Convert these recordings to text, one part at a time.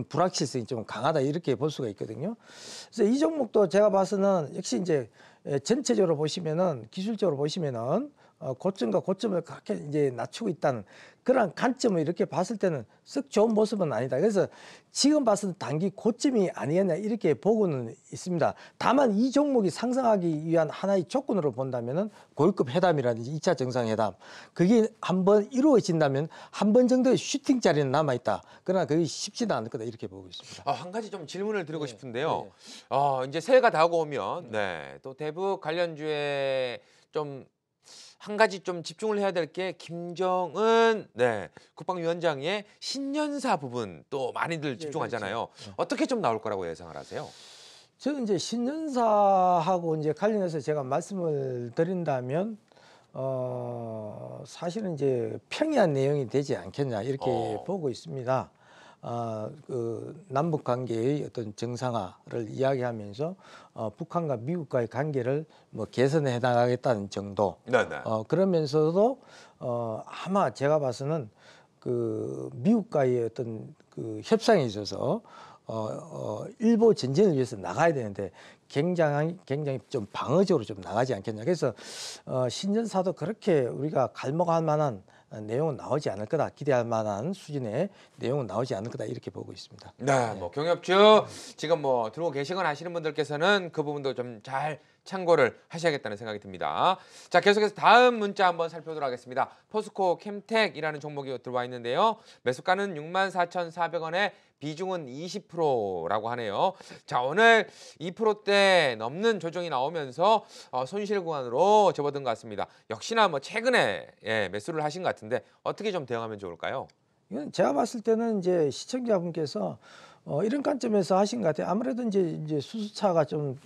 불확실성이 좀 강하다 이렇게 볼 수가 있거든요. 그래서 이 종목도 제가 봐서는 역시 이제 전체적으로 보시면은 기술적으로 보시면은 고점과 고점을 그렇게 이제 낮추고 있다는 그런 관점을 이렇게 봤을 때는 썩 좋은 모습은 아니다. 그래서 지금 봐서는 단기 고점이 아니겠냐 이렇게 보고는 있습니다. 다만 이 종목이 상승하기 위한 하나의 조건으로 본다면은 고위급 회담이라든지 2차 정상회담 그게 한번 이루어진다면 한 번 정도의 슈팅 자리는 남아 있다. 그러나 그게 쉽지는 않을 거다 이렇게 보고 있습니다. 한 가지 좀 질문을 드리고 네, 싶은데요. 네. 이제 새해가 다가오면 또 대북 관련주에 좀 한 가지 좀 집중을 해야 될 게 김정은 국방위원장의 신년사 부분 또 많이들 집중하잖아요. 그렇죠. 어떻게 좀 나올 거라고 예상을 하세요? 저는 이제 신년사하고 이제 관련해서 제가 말씀을 드린다면 사실은 이제 평이한 내용이 되지 않겠냐 이렇게 보고 있습니다. 그 남북 관계의 어떤 정상화를 이야기하면서 북한과 미국과의 관계를 뭐 개선해 나가겠다는 정도. 네네. 그러면서도 아마 제가 봐서는 그 미국과의 어떤 그 협상에 있어서 일보 전쟁을 위해서 나가야 되는데 굉장히 좀 방어적으로 좀 나가지 않겠냐. 그래서 신년사도 그렇게 우리가 갈목할 만한 내용은 나오지 않을 거다. 기대할 만한 수준의 내용은 나오지 않을 거다. 이렇게 보고 있습니다. 네, 뭐 경협주 지금 뭐 들어오고 계시거나 하시는 분들께서는 그 부분도 좀 잘 참고를 하셔야겠다는 생각이 듭니다. 자, 계속해서 다음 문자 한번 살펴보도록 하겠습니다. 포스코 캠텍이라는 종목이 들어와 있는데요. 매수가는 64,400원에 비중은 20%라고 하네요. 자, 오늘 2%대 넘는 조정이 나오면서 손실 구간으로 접어든 것 같습니다. 역시나 뭐 최근에 매수를 하신 것 같은데 어떻게 좀 대응하면 좋을까요? 이건 제가 봤을 때는 이제 시청자분께서 이런 관점에서 하신 것 같아요. 아무래도 이제 수소차가 좀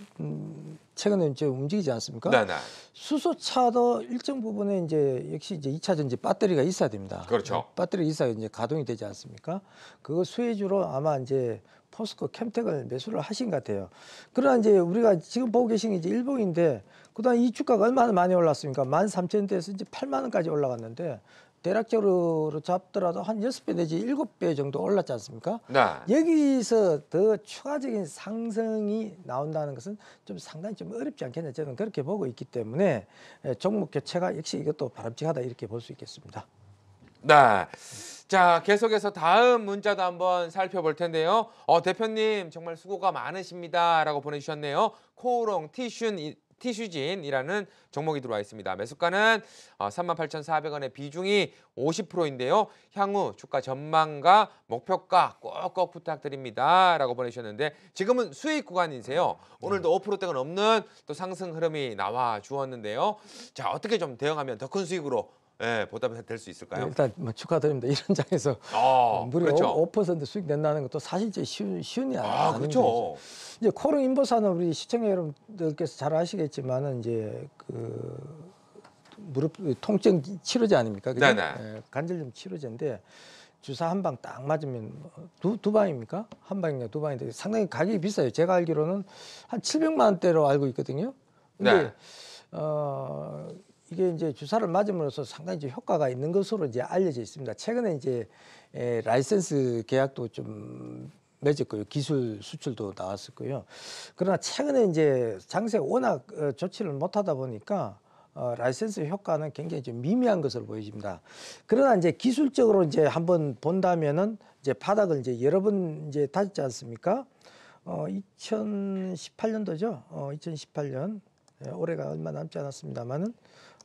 최근에 이제 움직이지 않습니까? 네네. 수소차도 일정 부분에 이제 역시 이제 2차 전지 배터리가 있어야 됩니다. 그렇죠. 배터리가 있어야 이제 가동이 되지 않습니까? 그거 수혜주로 아마 이제 포스코 캠텍을 매수를 하신 것 같아요. 그러나 이제 우리가 지금 보고 계신 게 이제 일봉인데 그다음 이 주가가 얼마나 많이 올랐습니까? 13,000원대에서 이제 8만 원까지 올라갔는데 대략적으로 잡더라도 한 6배 내지 7배 정도 올랐지 않습니까? 네. 여기서 더 추가적인 상승이 나온다는 것은 좀 상당히 좀 어렵지 않겠냐 저는 그렇게 보고 있기 때문에 종목 교체가 역시 이것도 바람직하다 이렇게 볼 수 있겠습니다. 네. 자, 계속해서 다음 문자도 한번 살펴볼 텐데요. 대표님 정말 수고가 많으십니다라고 보내주셨네요. 코오롱 티슈진이라는 종목이 들어와 있습니다. 매수가는 38,400원의 비중이 50%인데요. 향후 주가 전망과 목표가 꼭꼭 부탁드립니다. 라고 보내주셨는데 지금은 수익 구간이세요. 오늘도 5%대가 넘는 또 상승 흐름이 나와 주었는데요. 자, 어떻게 좀 대응하면 더 큰 수익으로 보답이 될 수 있을까요? 일단 뭐 축하드립니다. 이런 장에서 무려 그렇죠. 5% 수익 낸다는 것도 사실 쉬운 일이 아닌 그렇죠. 거죠. 이제 코롱 인보사는 우리 시청자 여러분들께서 잘 아시겠지만은 이제 그 무릎 통증 치료제 아닙니까? 그죠? 네네. 관절염 치료제인데 주사 한 방 딱 맞으면 두 방입니까? 한 방이냐 두 방인데 상당히 가격이 비싸요. 제가 알기로는 한 700만 원대로 알고 있거든요. 근데 이게 이제 주사를 맞음으로써 상당히 이제 효과가 있는 것으로 이제 알려져 있습니다. 최근에 이제 라이센스 계약도 좀 맺었고요. 기술 수출도 나왔었고요. 그러나 최근에 이제 장세가 워낙 좋지를 못하다 보니까 라이센스 효과는 굉장히 좀 미미한 것으로 보여집니다. 그러나 이제 기술적으로 이제 한번 본다면은 이제 바닥을 이제 여러 번 이제 다졌지 않습니까? 2018년도죠. 2018년 올해가 얼마 남지 않았습니다만은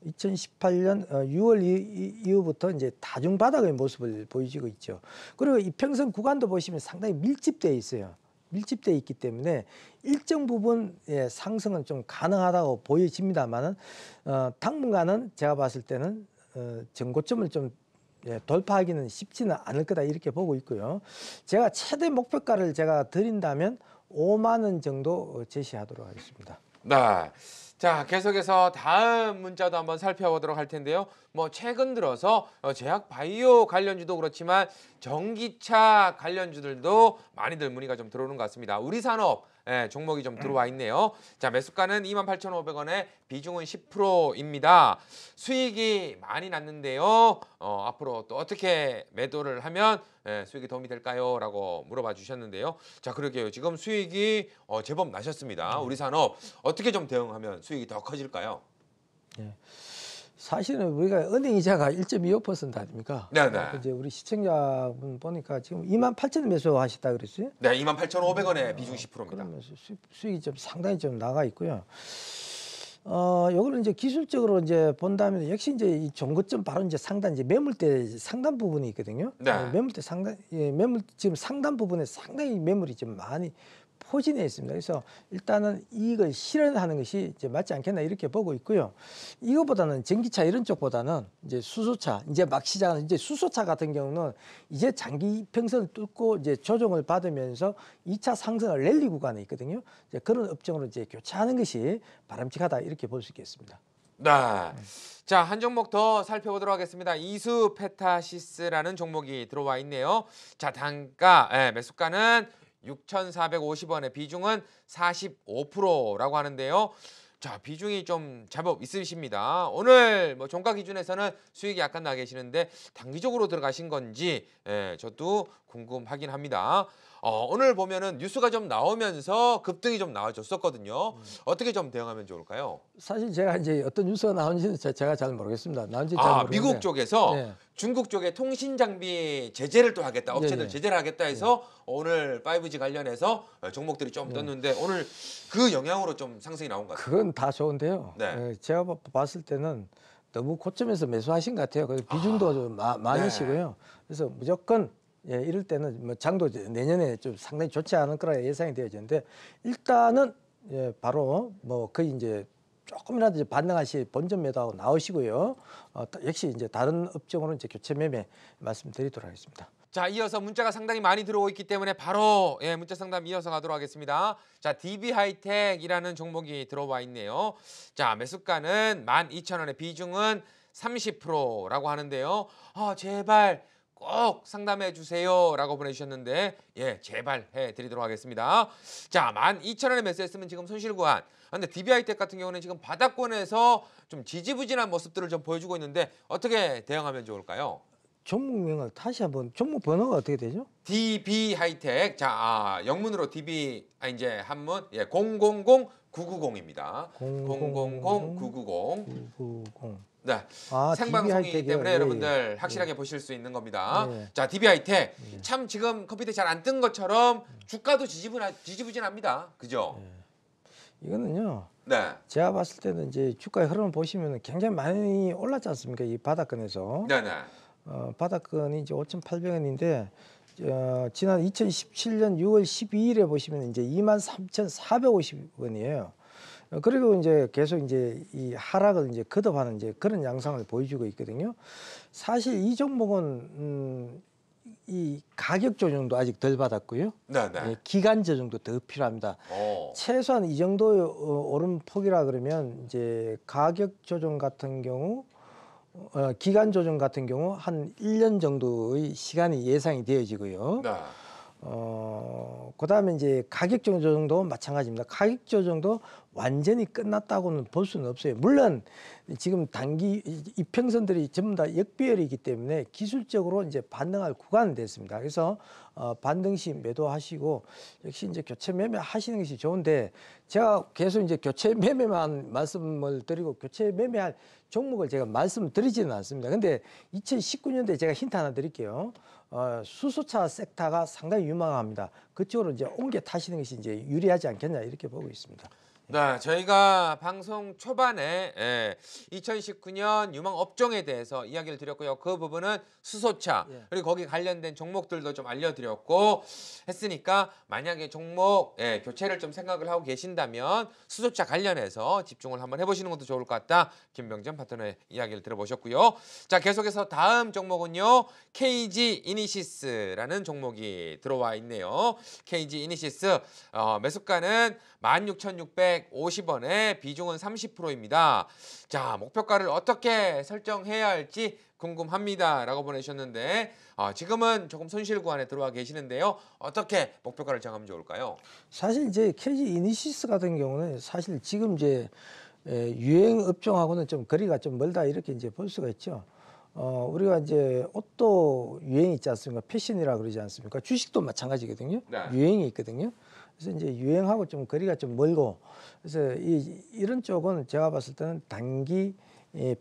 2018년 6월 이후부터 이제 다중 바닥의 모습을 보여주고 있죠. 그리고 이평선 구간도 보시면 상당히 밀집되어 있어요. 밀집되어 있기 때문에 일정 부분 상승은 좀 가능하다고 보여집니다만은 당분간은 제가 봤을 때는 전고점을 좀 돌파하기는 쉽지는 않을 거다 이렇게 보고 있고요. 제가 최대 목표가를 제가 드린다면 5만 원 정도 제시하도록 하겠습니다. 네. 자, 계속해서 다음 문자도 한번 살펴보도록 할 텐데요. 뭐 최근 들어서 제약 바이오 관련주도 그렇지만 전기차 관련주들도 많이들 문의가 좀 들어오는 것 같습니다. 우리산업 종목이 좀 들어와 있네요. 자, 매수가는 28,500원에 비중은 10%입니다. 수익이 많이 났는데요. 앞으로 또 어떻게 매도를 하면 수익이 도움이 될까요?라고 물어봐 주셨는데요. 자, 그러게요. 지금 수익이 제법 나셨습니다. 우리 산업 어떻게 좀 대응하면 수익이 더 커질까요? 예. 사실은 우리가 은행 이자가 1.25% 아닙니까? 네네. 이제 우리 시청자분 보니까 지금 28,000원 매수하셨다 그랬어요? 네, 28,500원에 비중 10%입니다. 그러면 수익이 좀 상당히 좀 나가 있고요. 요거는 이제 기술적으로 이제 본다면 역시 이제 이 종고점 바로 이제 상단 이제 매물대 상단 부분이 있거든요. 네. 매물대 상단 매물 지금 상단 부분에 상당히 매물이 좀 많이 포진해 있습니다. 그래서 일단은 이걸 실현하는 것이 이제 맞지 않겠나 이렇게 보고 있고요. 이거보다는 전기차 이런 쪽보다는 이제 수소차 이제 막 시작하는 이제 수소차 같은 경우는 이제 장기 이평선을 뚫고 이제 조정을 받으면서 2차 상승을 랠리 구간에 있거든요. 이제 그런 업종으로 이제 교체하는 것이 바람직하다 이렇게 볼 수 있겠습니다. 네. 자, 한 종목 더 살펴보도록 하겠습니다. 이수페타시스라는 종목이 들어와 있네요. 자, 단가, 매수가는 6,450원에 비중은 45%라고 하는데요. 자, 비중이 좀 제법 있으십니다. 오늘 뭐 종가 기준에서는 수익이 약간 나 계시는데 단기적으로 들어가신 건지 저도 궁금하긴 합니다. 오늘 보면은 뉴스가 좀 나오면서 급등이 좀 나와줬었거든요. 어떻게 좀 대응하면 좋을까요? 사실 제가 이제 어떤 뉴스가 나온지는 제가 잘 모르겠습니다. 나온지는 잘 모르겠는데. 미국 쪽에서 네. 중국 쪽에 통신 장비 제재를 또 하겠다. 업체들 네네. 제재를 하겠다 해서 오늘 5G 관련해서 종목들이 좀 떴는데 오늘 그 영향으로 좀 상승이 나온 것 같아요. 그건 다 좋은데요. 네. 제가 봤을 때는 너무 고점에서 매수하신 것 같아요. 그래서 비중도 좀 많으시고요. 그래서 무조건 이럴 때는 뭐 장도 내년에 좀 상당히 좋지 않을 거라 예상이 되어지는데 일단은 바로 뭐 거의 이제 조금이라도 이제 반등하시 본전 매도하고 나오시고요. 역시 이제 다른 업종으로 이제 교체 매매 말씀드리도록 하겠습니다. 자, 이어서 문자가 상당히 많이 들어오고 있기 때문에 바로 문자 상담 이어서 가도록 하겠습니다. 자, DB하이텍이라는 종목이 들어와 있네요. 자, 매수가는 12,000원에 비중은 30%라고 하는데요. 제발 꼭 상담해 주세요라고 보내주셨는데 제발 해드리도록 하겠습니다. 자, 12,000원에 매수했으면 지금 손실 구간. 근데 DB하이텍 같은 경우는 지금 바닥권에서 좀 지지부진한 모습들을 좀 보여주고 있는데 어떻게 대응하면 좋을까요? 종목명을 다시 한번 종목 번호가 어떻게 되죠? DB하이텍. 자, 영문으로 DB 이제 한문 000990입니다. 000990. 990. 네. 생방송이기 DB하이텍이요? 때문에 예, 여러분들 확실하게 보실 수 있는 겁니다. 예. 자, DB하이텍 참 지금 컴퓨터 잘 안 뜬 것처럼 주가도 지지부진합니다. 그죠? 이거는요. 네. 제가 봤을 때는 이제 주가의 흐름을 보시면 굉장히 많이 올랐지 않습니까? 이 바닥권에서. 네네. 바닥권이 이제 5,800원인데 지난 2017년 6월 12일에 보시면 이제 23,450원이에요. 그리고 이제 계속 이제 이 하락을 이제 거듭하는 이제 그런 양상을 보여주고 있거든요. 사실 이 종목은 이 가격 조정도 아직 덜 받았고요. 네네. 기간 조정도 더 필요합니다. 최소한 이 정도의 오름폭이라 그러면 이제 가격 조정 같은 경우 기간 조정 같은 경우 한 1년 정도의 시간이 예상이 되어지고요. 네. 그다음에 이제 가격 조정도 마찬가지입니다. 가격 조정도 완전히 끝났다고는 볼 수는 없어요. 물론 지금 단기 이평선들이 전부 다 역배열이기 때문에 기술적으로 이제 반등할 구간은 됐습니다. 그래서 반등 시 매도하시고 역시 이제 교체 매매 하시는 것이 좋은데 제가 계속 이제 교체 매매만 말씀을 드리고 교체 매매할 종목을 제가 말씀드리지는 않습니다. 근데 2019년도에 제가 힌트 하나 드릴게요. 수소차 섹터가 상당히 유망합니다. 그쪽으로 이제 옮겨 타시는 것이 이제 유리하지 않겠냐 이렇게 보고 있습니다. 네, 저희가 방송 초반에 2019년 유망 업종에 대해서 이야기를 드렸고요. 그 부분은 수소차 그리고 거기 관련된 종목들도 좀 알려드렸고 했으니까 만약에 종목 교체를 좀 생각을 하고 계신다면 수소차 관련해서 집중을 한번 해보시는 것도 좋을 것 같다. 김병전 파트너의 이야기를 들어보셨고요. 자, 계속해서 다음 종목은요. KG 이니시스라는 종목이 들어와 있네요. KG 이니시스 매수가는 16,650원에 비중은 30%입니다. 자, 목표가를 어떻게 설정해야 할지 궁금합니다. 라고 보내주셨는데 지금은 조금 손실 구간에 들어와 계시는데요. 어떻게 목표가를 정하면 좋을까요? 사실 이제 KG 이니시스 같은 경우는 사실 지금 이제 유행 업종하고는 좀 거리가 좀 멀다 이렇게 이제 볼 수가 있죠. 우리가 이제 옷도 유행이 있지 않습니까? 패션이라 그러지 않습니까? 주식도 마찬가지거든요. 네. 유행이 있거든요. 그래서 이제 유행하고 좀 거리가 좀 멀고, 그래서 이런 쪽은 제가 봤을 때는 단기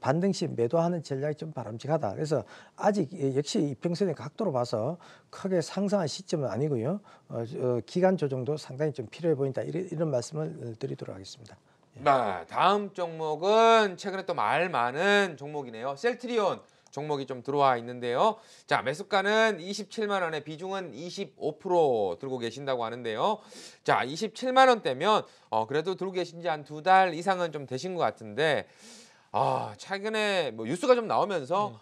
반등 시 매도하는 전략이 좀 바람직하다. 그래서 아직 역시 이평선의 각도로 봐서 크게 상승한 시점은 아니고요. 기간 조정도 상당히 좀 필요해 보인다. 이런 말씀을 드리도록 하겠습니다. 네, 다음 종목은 최근에 또 말 많은 종목이네요. 셀트리온 종목이 좀 들어와 있는데요. 자, 매수가는 27만 원에 비중은 25% 들고 계신다고 하는데요. 자, 27만 원대면 그래도 들고 계신 지 한 2달 이상은 좀 되신 것 같은데 최근에 뭐 뉴스가 좀 나오면서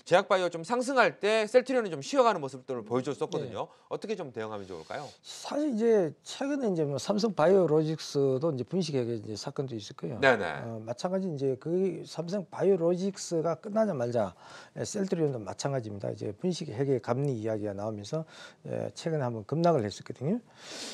제약바이오 좀 상승할 때 셀트리온이 좀 쉬어가는 모습들을 보여줬었거든요. 어떻게 좀 대응하면 좋을까요? 사실 이제 최근에 이제 뭐 삼성 바이오로직스도 이제 분식회계 이제 사건도 있을 거예요. 네네. 마찬가지 이제 그 삼성 바이오로직스가 끝나자마자 셀트리온도 마찬가지입니다. 이제 분식회계 감리 이야기가 나오면서 최근에 한번 급락을 했었거든요.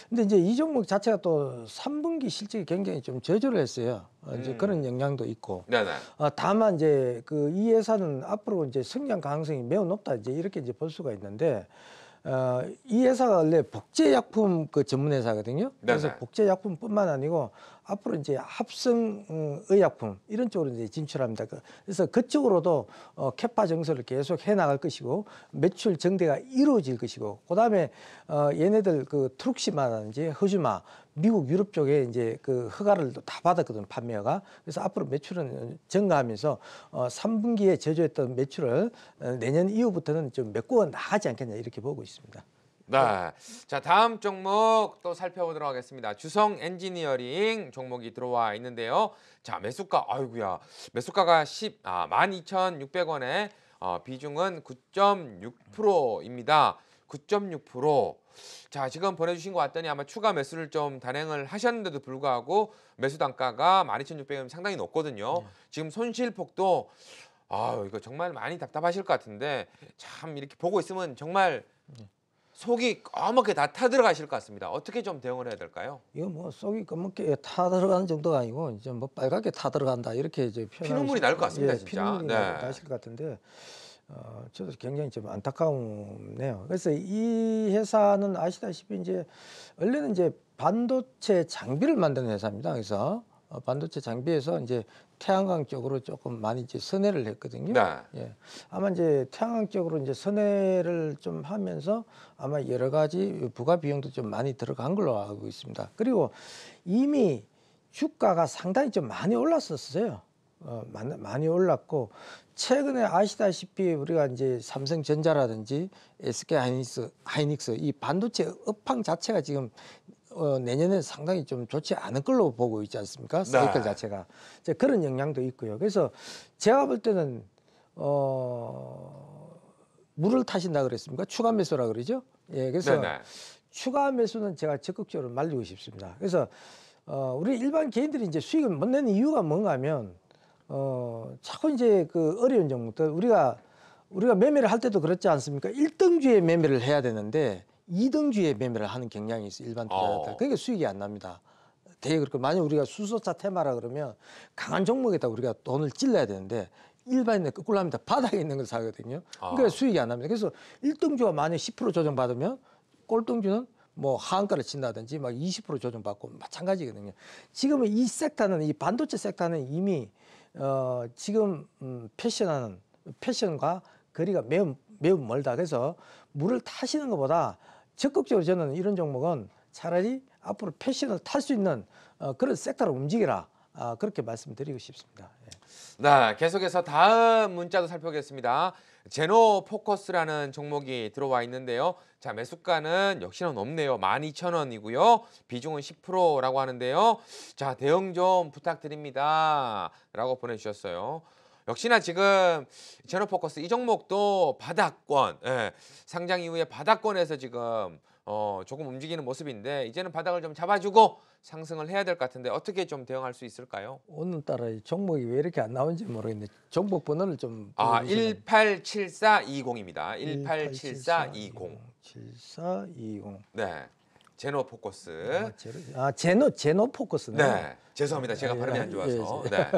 근데 이제 이 종목 자체가 또 3분기 실적이 굉장히 좀 저조를 했어요. 이제 그런 영향도 있고. 네네. 다만 이제 이 회사는 앞으로 이제 성장 가능성이 매우 높다. 이제 이렇게 이제 볼 수가 있는데, 이 회사가 원래 복제약품 그 전문 회사거든요. 그래서 네네. 복제약품뿐만 아니고 앞으로 이제 합성 의약품 이런 쪽으로 이제 진출합니다. 그래서 그쪽으로도 캐파 정설을 계속 해 나갈 것이고 매출 증대가 이루어질 것이고, 그다음에 얘네들 그 트룩시마라든지 허주마 미국 유럽 쪽에 이제 그 허가를 다 받았거든, 판매가. 그래서 앞으로 매출은 증가하면서 3분기에 제조했던 매출을 내년 이후부터는 좀 메꾸어 나가지 않겠냐 이렇게 보고 있습니다. 네. 자, 다음 종목 또 살펴보도록 하겠습니다. 주성 엔지니어링 종목이 들어와 있는데요. 자, 매수가, 아이고야. 매수가가 12,600원에 비중은 9.6%입니다. 9.6%. 자, 지금 보내주신 거 왔더니 아마 추가 매수를 좀 단행을 하셨는데도 불구하고 매수 단가가 12,600원 상당히 높거든요. 지금 손실폭도 이거 정말 많이 답답하실 것 같은데 참 이렇게 보고 있으면 정말 속이 까맣게 다 타들어가실 것 같습니다. 어떻게 좀 대응을 해야 될까요? 이거 뭐 속이 검게 타 들어가는 정도가 아니고 이제 뭐 빨갛게 타 들어간다 이렇게 이제 피눈물이 날 것 같습니다, 진짜. 피눈물이 네. 나실 것 같은데 저도 굉장히 좀 안타까우네요. 그래서 이 회사는 아시다시피 이제 원래는 이제 반도체 장비를 만드는 회사입니다. 그래서 반도체 장비에서 이제 태양광 쪽으로 조금 많이 이제 선회를 했거든요. 네. 예. 아마 이제 태양광 쪽으로 이제 선회를 좀 하면서 아마 여러 가지 부가 비용도 좀 많이 들어간 걸로 알고 있습니다. 그리고 이미 주가가 상당히 좀 많이 올랐었어요. 많이 올랐고 최근에 아시다시피 우리가 이제 삼성전자라든지 SK 하이닉스 이 반도체 업황 자체가 지금 내년에 상당히 좀 좋지 않을 걸로 보고 있지 않습니까? 사이클 자체가 이제 그런 영향도 있고요. 그래서 제가 볼 때는 물을 타신다 그랬습니까? 추가 매수라 그러죠. 예, 그래서 네네. 추가 매수는 제가 적극적으로 말리고 싶습니다. 그래서 우리 일반 개인들이 이제 수익을 못 내는 이유가 뭔가 하면 자꾸 이제 그 어려운 종목들 우리가 매매를 할 때도 그렇지 않습니까? 1등주에 매매를 해야 되는데 2등주에 매매를 하는 경향이 있어요. 일반 투자자들. 그러니까 수익이 안 납니다. 되게 그렇고 만약 우리가 수소차 테마라 그러면 강한 종목에다 우리가 돈을 찔러야 되는데 일반인은 거꾸로 합니다. 바닥에 있는 걸 사거든요. 그러니까 수익이 안 납니다. 그래서 1등주가 만약 10% 조정받으면 꼴등주는 뭐 하한가를 친다든지 막 20% 조정받고 마찬가지거든요. 지금은 이 섹터는 이 반도체 섹터는 이미 지금 패션과 거리가 매우 멀다. 그래서 물을 타시는 것보다 적극적으로 저는 이런 종목은 차라리 앞으로 패션을 탈 수 있는 그런 섹터로 움직여라. 그렇게 말씀드리고 싶습니다. 예. 네, 계속해서 다음 문자도 살펴보겠습니다. 제노포커스라는 종목이 들어와 있는데요. 자, 매수가는 역시나 높네요. 12,000원이고요. 비중은 10%라고 하는데요. 자, 대응 좀 부탁드립니다. 라고 보내주셨어요. 역시나 지금 제노포커스 이 종목도 바닥권, 상장 이후에 바닥권에서 지금 조금 움직이는 모습인데 이제는 바닥을 좀 잡아주고 상승을 해야 될 것 같은데 어떻게 좀 대응할 수 있을까요? 오늘따라 이 종목이 왜 이렇게 안 나오는지 모르겠네. 종목 번호를 좀 187420입니다. 187420. 7420. 네. 제노포커스. 제노포커스네. 네. 죄송합니다. 제가 발음이 안 좋아서. 네.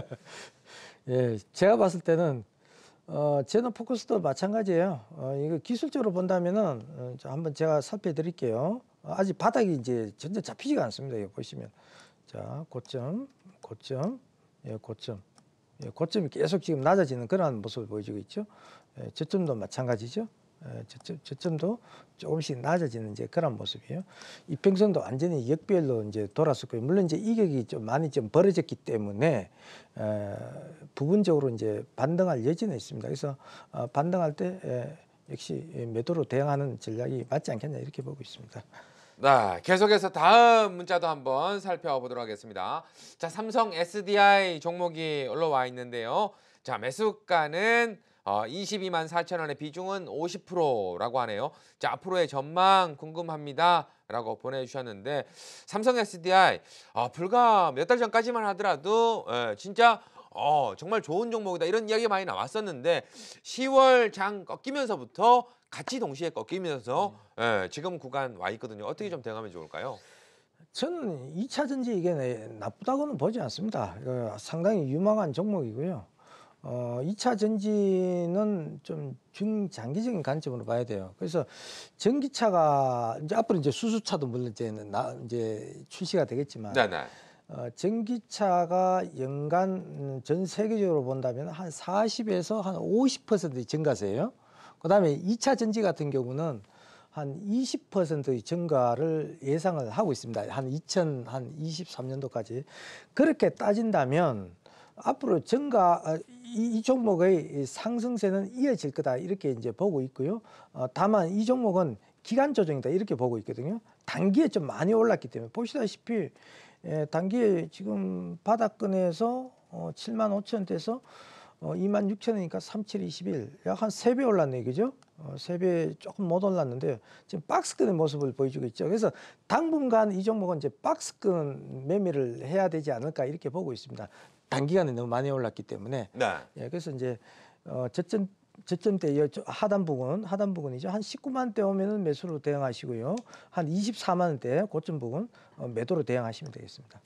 예, 제가 봤을 때는 제너 포커스도 마찬가지예요. 이거 기술적으로 본다면은 한번 제가 살펴드릴게요. 아직 바닥이 이제 전혀 잡히지가 않습니다. 이거 보시면 자 고점, 고점, 예, 고점, 예, 고점이 계속 지금 낮아지는 그러한 모습을 보여주고 있죠. 예, 저점도 마찬가지죠. 예, 저점도 조금씩 낮아지는 이제 그런 모습이에요. 이평선도 완전히 역별로 이제 돌았었고요. 물론 이제 이격이 좀 많이 좀 벌어졌기 때문에 부분적으로 이제 반등할 여지는 있습니다. 그래서 반등할 때 역시 매도로 대응하는 전략이 맞지 않겠냐 이렇게 보고 있습니다. 네, 계속해서 다음 문자도 한번 살펴보도록 하겠습니다. 자, 삼성 SDI 종목이 올라와 있는데요. 자, 매수가는 22만 4천 원의 비중은 50%라고 하네요. 자, 앞으로의 전망 궁금합니다. 라고 보내주셨는데 삼성 SDI 불과 몇 달 전까지만 하더라도 진짜 정말 좋은 종목이다 이런 이야기 많이 나왔었는데 10월 장 꺾이면서부터 같이 동시에 꺾이면서 지금 구간 와 있거든요. 어떻게 좀 대응하면 좋을까요? 저는 2차 전지 이게 나쁘다고는 보지 않습니다. 상당히 유망한 종목이고요. 2차 전지는 좀 중장기적인 관점으로 봐야 돼요. 그래서 전기차가 이제 앞으로 이제 수소차도 물론 이제 출시가 되겠지만 네네. 전기차가 연간 전 세계적으로 본다면 한 40에서 한 50% 증가세예요. 그다음에 2차 전지 같은 경우는 한 20%의 증가를 예상을 하고 있습니다. 한 2023년도까지. 그렇게 따진다면 앞으로 이 종목의 상승세는 이어질 거다 이렇게 이제 보고 있고요. 다만 이 종목은 기간 조정이다 이렇게 보고 있거든요. 단기에 좀 많이 올랐기 때문에 보시다시피 단기에 지금 바닥권에서 7만 5천원대에서 2만 6천원이니까 3721, 약 한 3배 올랐네, 그죠? 3배 조금 못 올랐는데 지금 박스권의 모습을 보여주고 있죠. 그래서 당분간 이 종목은 이제 박스권 매매를 해야 되지 않을까 이렇게 보고 있습니다. 단기간에 너무 많이 올랐기 때문에. 네. 예, 그래서 이제 저점대 하단 부근이죠. 한 19만 대 오면은 매수로 대응하시고요. 한 24만 원대 고점 부근 매도로 대응하시면 되겠습니다.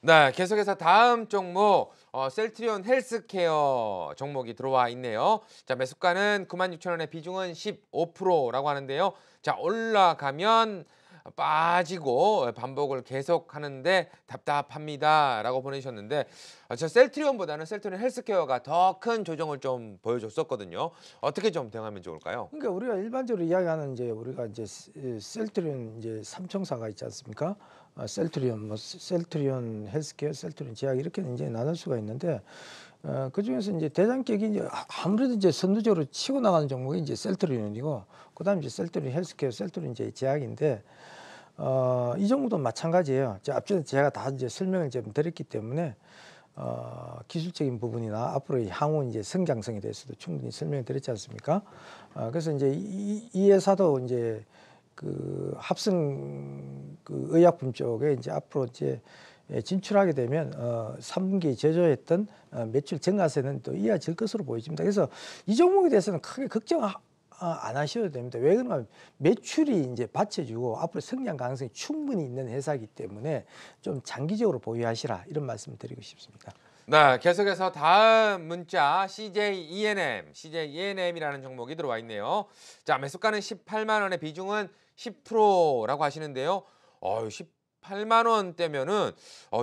네, 계속해서 다음 종목 셀트리온 헬스케어 종목이 들어와 있네요. 자, 매수가는 96,000원의 비중은 15%라고 하는데요. 자, 올라가면 빠지고 반복을 계속하는데 답답합니다라고 보내주셨는데 저 셀트리온보다는 셀트리온 헬스케어가 더 큰 조정을 좀 보여줬었거든요. 어떻게 좀 대응하면 좋을까요? 그러니까 우리가 일반적으로 이야기하는 이제 우리가 이제 셀트리온 이제 삼총사가 있지 않습니까? 셀트리온 헬스케어, 셀트리온 제약 이렇게 이제 나눌 수가 있는데 그 중에서 이제 대장격이 이제 아무래도 이제 선두적으로 치고 나가는 종목이 이제 셀트리온이고 그다음 이제 셀트리온 헬스케어, 셀트리온 이제 제약인데 이 종목도 마찬가지예요. 앞전에 제가 다 이제 설명을 좀 드렸기 때문에 기술적인 부분이나 앞으로의 향후 이제 성장성에 대해서도 충분히 설명을 드렸지 않습니까? 그래서 이제 이 회사도 이제 그 합성 그 의약품 쪽에 이제 앞으로 이제 진출하게 되면 3분기에 제조했던 매출 증가세는 또 이어질 것으로 보여집니다. 그래서 이 종목에 대해서는 크게 걱정 안 하셔도 됩니다. 왜 그러냐면 매출이 이제 받쳐주고 앞으로 성장 가능성이 충분히 있는 회사이기 때문에 좀 장기적으로 보유하시라 이런 말씀을 드리고 싶습니다. 네, 계속해서 다음 문자 CJ ENM이라는 종목이 들어와 있네요. 자, 매수가는 18만 원의 비중은 10%라고 하시는데요. 18만 원대면은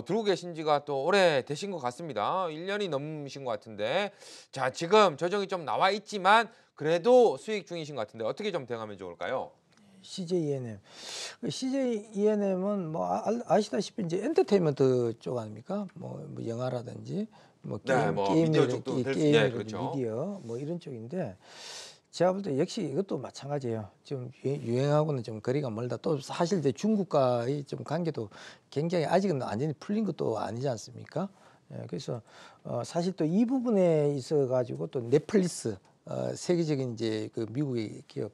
들고 계신 지가 또 오래 되신 것 같습니다. 1년이 넘으신 것 같은데. 자, 지금 조정이 좀 나와 있지만 그래도 수익 중이신 것 같은데 어떻게 좀 대응하면 좋을까요? CJ ENM은 뭐 아시다시피 이제 엔터테인먼트 쪽 아닙니까? 뭐 영화라든지 뭐 네, 뭐 미디어 쪽도 그렇죠. 미디어 뭐 이런 쪽인데 제가 볼 때 역시 이것도 마찬가지예요. 지금 유행하고는 좀 거리가 멀다. 또 사실 이제 중국과의 좀 관계도 굉장히 아직은 완전히 풀린 것도 아니지 않습니까? 예, 그래서 사실 또 이 부분에 있어 가지고 또 넷플릭스 세계적인 이제 그 미국의 기업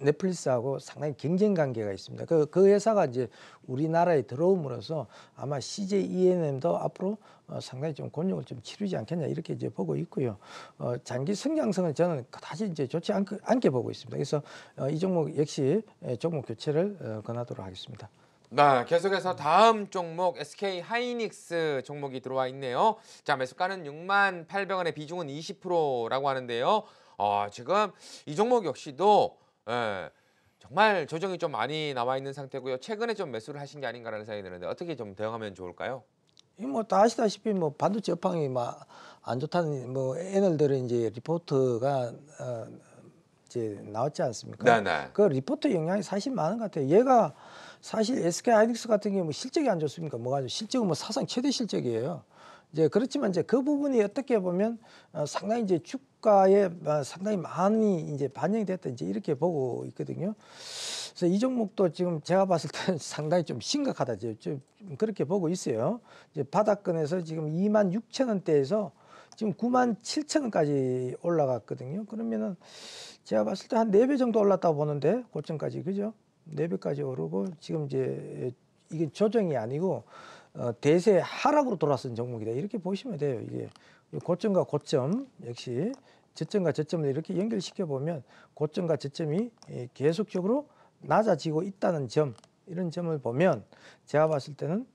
넷플릭스하고 상당히 경쟁 관계가 있습니다. 그 회사가 이제 우리나라에 들어옴으로써 아마 CJ ENM도 앞으로 상당히 좀 곤욕을 좀 치르지 않겠냐 이렇게 이제 보고 있고요. 장기 성장성은 저는 다시 이제 좋지 않게 보고 있습니다. 그래서 이 종목 역시 종목 교체를 권하도록 하겠습니다. 네, 계속해서 다음 종목 SK 하이닉스 종목이 들어와 있네요. 자, 매수가는 68,000원에 비중은 20%라고 하는데요. 지금 이 종목 역시도 정말 조정이 좀 많이 나와 있는 상태고요. 최근에 좀 매수를 하신 게 아닌가라는 생각이 드는데 어떻게 좀 대응하면 좋을까요? 이 뭐 다 아시다시피 뭐 반도체 업황이 막 안 좋다는 뭐 애널들의 이제 리포트가 이제 나왔지 않습니까? 네네. 그 리포트 영향이 사실 많은 것 같아요. 얘가 사실 SK 하이닉스 같은 경우 뭐 실적이 안 좋습니까? 뭐가 실적은 뭐 사상 최대 실적이에요. 이제 그렇지만 이제 그 부분이 어떻게 보면 상당히 이제 주가에 상당히 많이 이제 반영이 됐다 이제 이렇게 보고 있거든요. 그래서 이 종목도 지금 제가 봤을 때는 상당히 좀 심각하다 좀 그렇게 보고 있어요. 이제 바닥권에서 지금 26,000원대에서 지금 97,000원까지 올라갔거든요. 그러면은 제가 봤을 때 한 4배 정도 올랐다고 보는데 고점까지 그죠? 4배까지 오르고 지금 이제 이게 조정이 아니고 대세 하락으로 돌아선 종목이다 이렇게 보시면 돼요. 이게 고점과 고점 역시 저점과 저점을 이렇게 연결시켜 보면 고점과 저점이 계속적으로 낮아지고 있다는 점 이런 점을 보면 제가 봤을 때는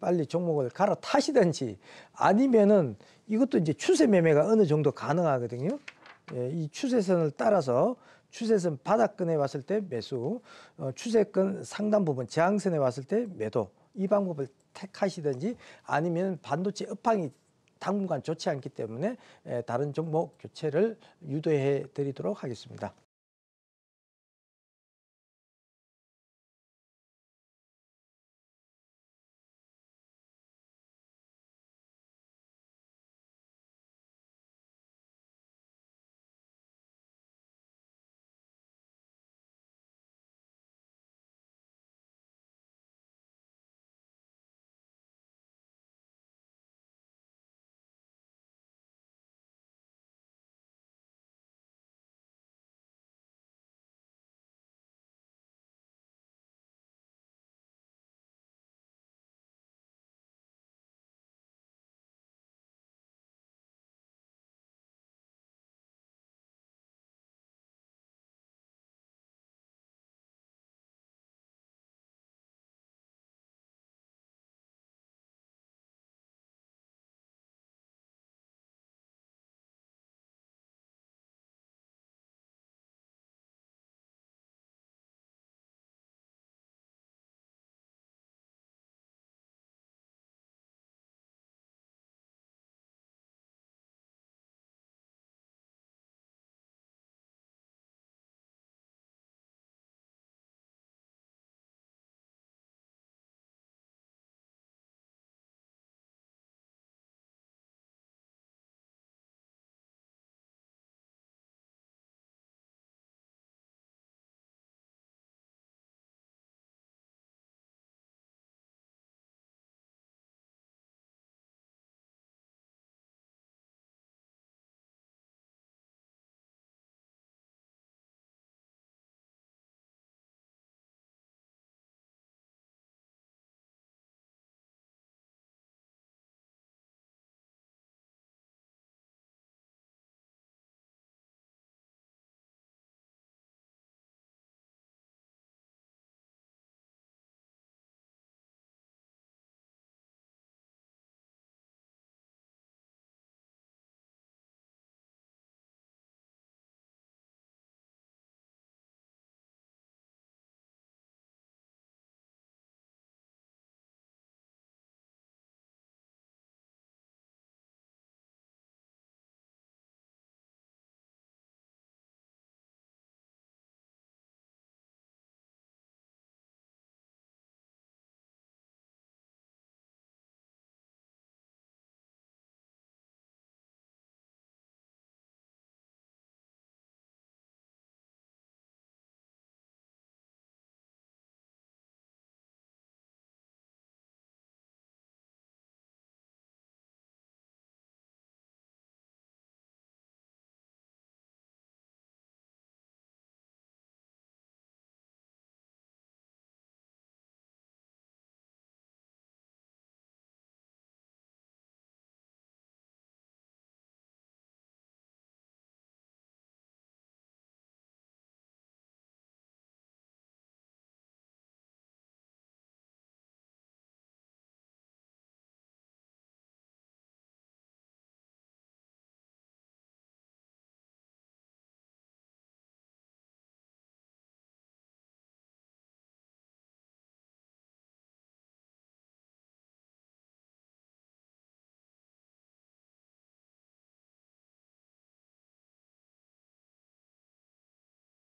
빨리 종목을 갈아타시든지 아니면은 이것도 이제 추세 매매가 어느 정도 가능하거든요. 이 추세선을 따라서 추세선 바닥권에 왔을 때 매수, 추세권 상단 부분 저항선에 왔을 때 매도 이 방법을 택하시든지 아니면 반도체 업황이 당분간 좋지 않기 때문에 다른 종목 교체를 유도해 드리도록 하겠습니다.